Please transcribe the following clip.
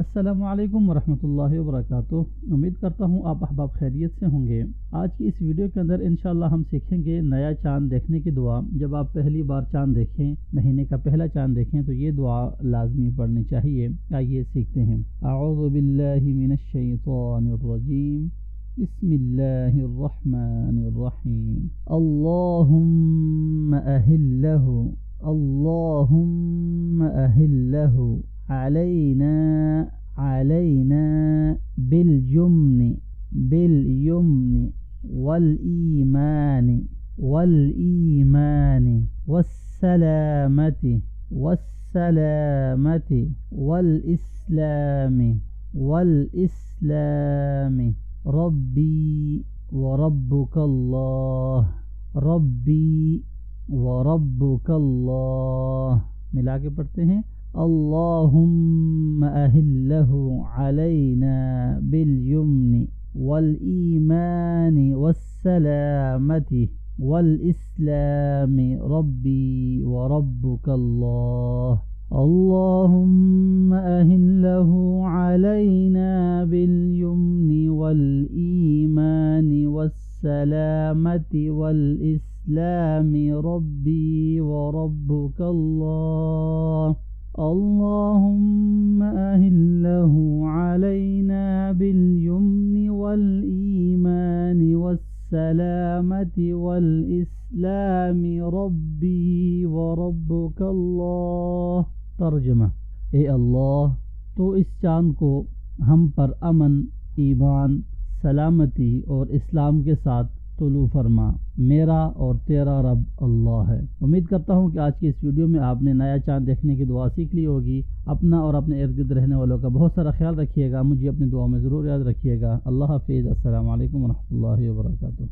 अस्सलामुअलैकुम वरहमतुल्लाहि वबरकातुह। उम्मीद करता हूँ आप अहबाब खैरियत से होंगे। आज की इस वीडियो के अंदर इंशाअल्लाह हम सीखेंगे नया चांद देखने की दुआ। जब आप पहली बार चांद देखें, महीने का पहला चांद देखें, तो ये दुआ लाजमी पढ़नी चाहिए। आइए सीखते हैं। अऊज़ु बिल्लाहि मिनश शैतानिर रजीम, बिस्मिल्लाहिर्रहमानिर्रहीम। अल्लाहुम्मा अहिल्लहु, अल्लाहुम्मा अहिल्लहु अलैना अलैना बिलयुम्नि बिलयुम्नि वल ईमानि वस्सलामति वस्सलामति वल इस्लामी रब्बी व रब्बुकल्लाह, रब्बी व रब्बुकल्लाह। मिला के पढ़ते हैं। अल्लाहुम्मा अहिल्लहु अलैना बिलयुम्नि वल ईमानि वस्सलामति वल इस्लामी रब्बी व रब्बुकल्लाह। अल्लाहुम्मा अहिल्लहु अलैना बिलयुम्नि वल ईमानि वस्सलामति वल इस्लामी रब्बी व रब्बुकल्लाह। अल्लाहुम्मा अहिल्लहु अलैना बिलयुम्नि वल ईमानि वस्सलामति वल इस्लामी रब्बी व रब्बुकल्लाह। तर्जुमा। ए अल्लाह, तो इस चाँद को हम पर अमन, ईमान, सलामती और इस्लाम के साथ तुलू फरमा। मेरा और तेरा रब अल्लाह है। उम्मीद करता हूँ कि आज की इस वीडियो में आपने नया चाँद देखने की दुआ सीख ली होगी। अपना और अपने इर्द गिर्द रहने वालों का बहुत सारा ख्याल रखिएगा। मुझे अपनी दुआ में ज़रूर याद रखिएगा। अल्लाह हाफिज़। अस्सलामु अलैकुम वरहमतुल्लाहि वबरकातुहू।